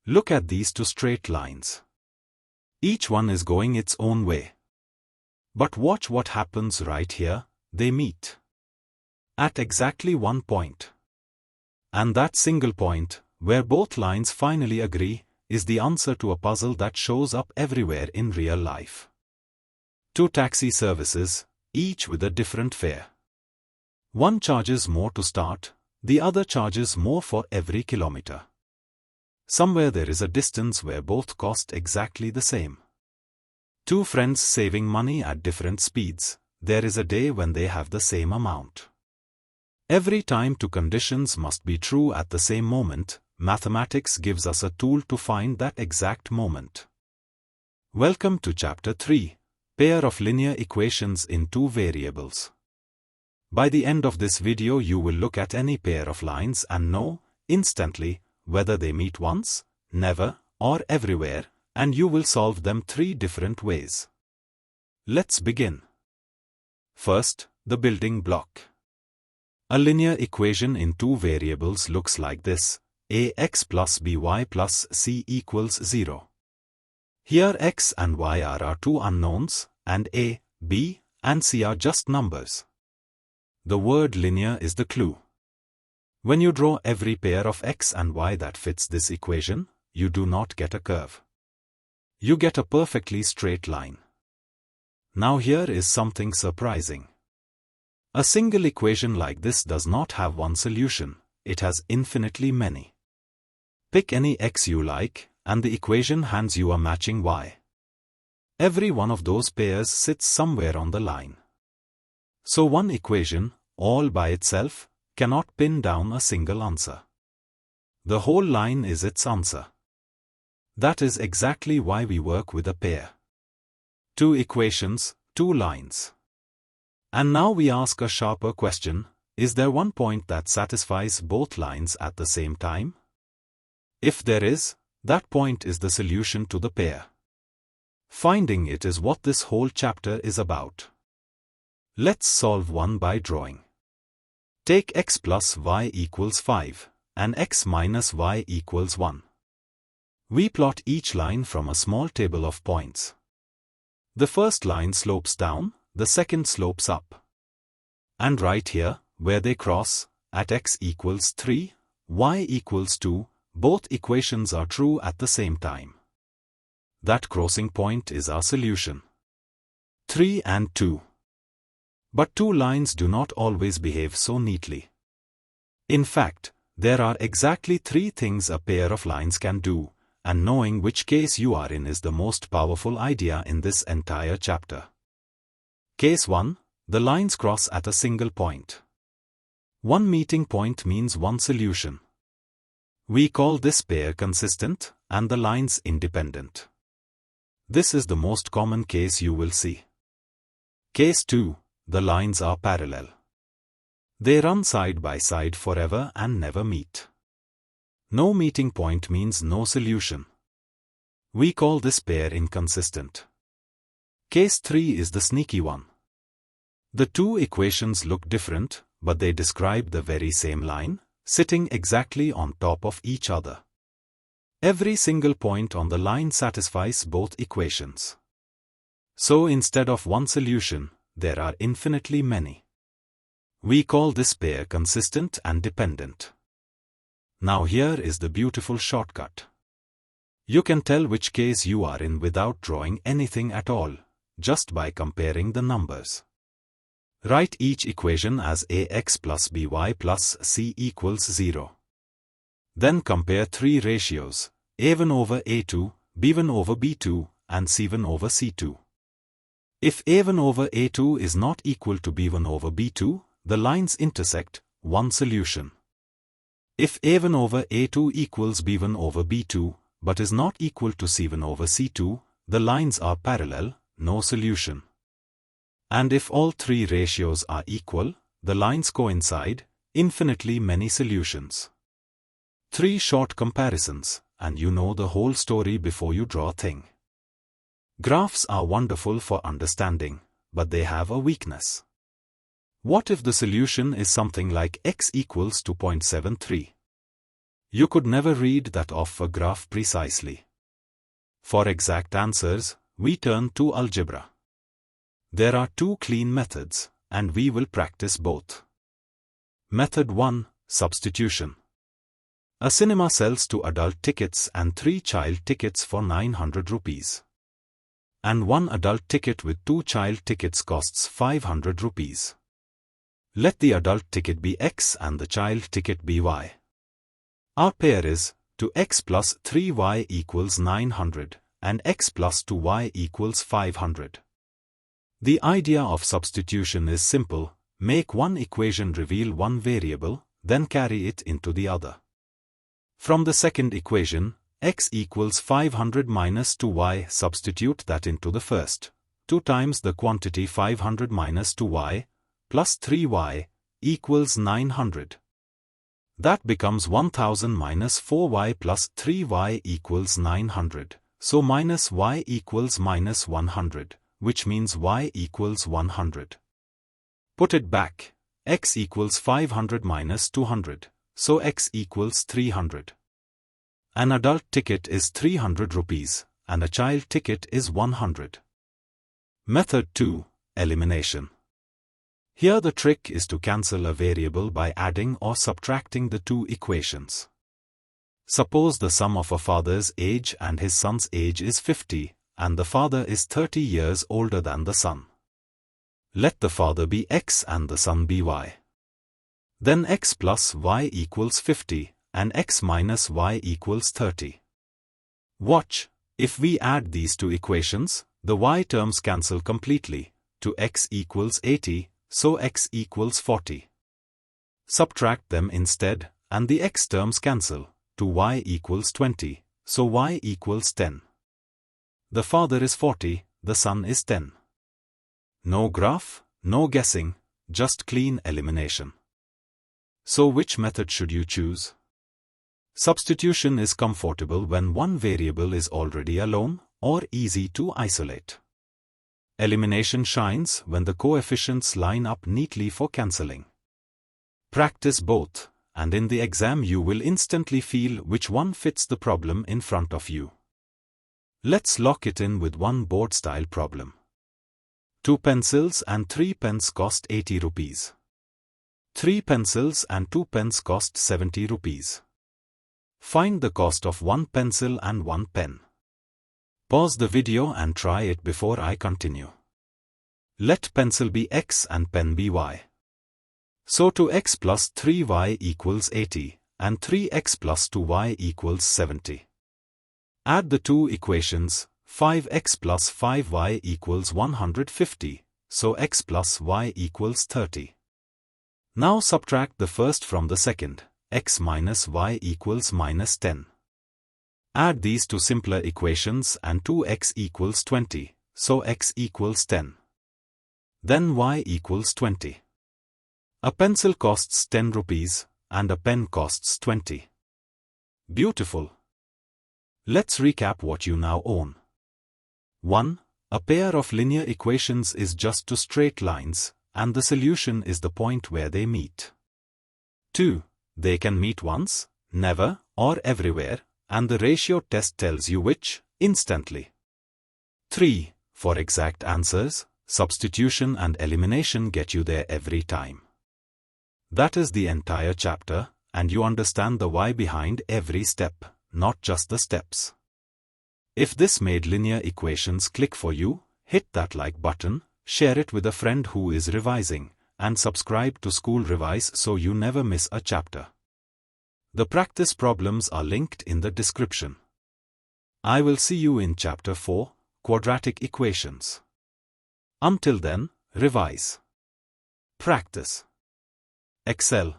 Look at these two straight lines. Each one is going its own way. But watch what happens right here, they meet. At exactly one point. And that single point, where both lines finally agree, is the answer to a puzzle that shows up everywhere in real life. Two taxi services, each with a different fare. One charges more to start, the other charges more for every kilometer. Somewhere there is a distance where both cost exactly the same. Two friends saving money at different speeds, there is a day when they have the same amount. Every time two conditions must be true at the same moment, mathematics gives us a tool to find that exact moment. Welcome to Chapter 3, Pair of Linear Equations in Two Variables. By the end of this video you will look at any pair of lines and know, instantly, whether they meet once, never, or everywhere, and you will solve them three different ways. Let's begin. First, the building block. A linear equation in two variables looks like this: ax plus by plus c equals 0. Here x and y are our two unknowns, and a, b, and c are just numbers. The word linear is the clue. When you draw every pair of x and y that fits this equation, you do not get a curve. You get a perfectly straight line. Now here is something surprising. A single equation like this does not have one solution, it has infinitely many. Pick any x you like, and the equation hands you a matching y. Every one of those pairs sits somewhere on the line. So one equation, all by itself, cannot pin down a single answer. The whole line is its answer. That is exactly why we work with a pair. Two equations, two lines. And now we ask a sharper question: is there one point that satisfies both lines at the same time? If there is, that point is the solution to the pair. Finding it is what this whole chapter is about. Let's solve one by drawing. Take x plus y equals 5, and x minus y equals 1. We plot each line from a small table of points. The first line slopes down, the second slopes up. And right here, where they cross, at x equals 3, y equals 2, both equations are true at the same time. That crossing point is our solution. 3 and 2. But two lines do not always behave so neatly. In fact, there are exactly three things a pair of lines can do, and knowing which case you are in is the most powerful idea in this entire chapter. Case 1, the lines cross at a single point. One meeting point means one solution. We call this pair consistent, and the lines independent. This is the most common case you will see. Case 2, the lines are parallel. They run side by side forever and never meet. No meeting point means no solution. We call this pair inconsistent. Case 3 is the sneaky one. The two equations look different, but they describe the very same line, sitting exactly on top of each other. Every single point on the line satisfies both equations. So instead of one solution, there are infinitely many. We call this pair consistent and dependent. Now here is the beautiful shortcut. You can tell which case you are in without drawing anything at all, just by comparing the numbers. Write each equation as ax plus by plus c equals 0. Then compare three ratios, a1 over a2, b1 over b2, and c1 over c2. If a1 over a2 is not equal to b1 over b2, the lines intersect, one solution. If a1 over a2 equals b1 over b2, but is not equal to c1 over c2, the lines are parallel, no solution. And if all three ratios are equal, the lines coincide, infinitely many solutions. Three short comparisons, and you know the whole story before you draw a thing. Graphs are wonderful for understanding, but they have a weakness. What if the solution is something like x equals 2.73? You could never read that off a graph precisely. For exact answers, we turn to algebra. There are two clean methods, and we will practice both. Method 1, Substitution. A cinema sells 2 adult tickets and 3 child tickets for 900 rupees. And 1 adult ticket with 2 child tickets costs 500 rupees. Let the adult ticket be X and the child ticket be Y. Our pair is 2x plus 3y equals 900 and x plus 2y equals 500. The idea of substitution is simple: make one equation reveal one variable, then carry it into the other. From the second equation, x equals 500 minus 2y, substitute that into the first. 2 times the quantity 500 minus 2y plus 3y equals 900. That becomes 1000 minus 4y plus 3y equals 900. So minus y equals minus 100, which means y equals 100. Put it back. X equals 500 minus 200, so x equals 300. An adult ticket is 300 rupees, and a child ticket is 100. Method 2, Elimination. Here the trick is to cancel a variable by adding or subtracting the two equations. Suppose the sum of a father's age and his son's age is 50, and the father is 30 years older than the son. Let the father be X and the son be Y. Then X plus Y equals 50, and X minus Y equals 30. Watch, if we add these two equations, the Y terms cancel completely. To X equals 80, so X equals 40. Subtract them instead, and the X terms cancel. To Y equals 20, so Y equals 10. The father is 40, the son is 10. No graph, no guessing, just clean elimination. So which method should you choose? Substitution is comfortable when one variable is already alone, or easy to isolate. Elimination shines when the coefficients line up neatly for cancelling. Practice both, and in the exam you will instantly feel which one fits the problem in front of you. Let's lock it in with one board-style problem. 2 pencils and 3 pens cost 80 rupees. 3 pencils and 2 pens cost 70 rupees. Find the cost of 1 pencil and 1 pen. Pause the video and try it before I continue. Let pencil be X and pen be Y. So 2x plus 3y equals 80, and 3x plus 2y equals 70. Add the two equations. 5x plus 5y equals 150, so x plus y equals 30. Now subtract the first from the second. X minus y equals minus 10. Add these two simpler equations and 2x equals 20, so x equals 10. Then y equals 20. A pencil costs 10 rupees, and a pen costs 20. Beautiful. Let's recap what you now own. 1. A pair of linear equations is just two straight lines, and the solution is the point where they meet. 2. They can meet once, never, or everywhere, and the ratio test tells you which, instantly. 3. For exact answers, substitution and elimination get you there every time. That is the entire chapter, and you understand the why behind every step, not just the steps. If this made linear equations click for you, hit that like button, share it with a friend who is revising, and subscribe to School Revise so you never miss a chapter. The practice problems are linked in the description. I will see you in Chapter 4, Quadratic Equations. Until then, revise. Practice. Excel.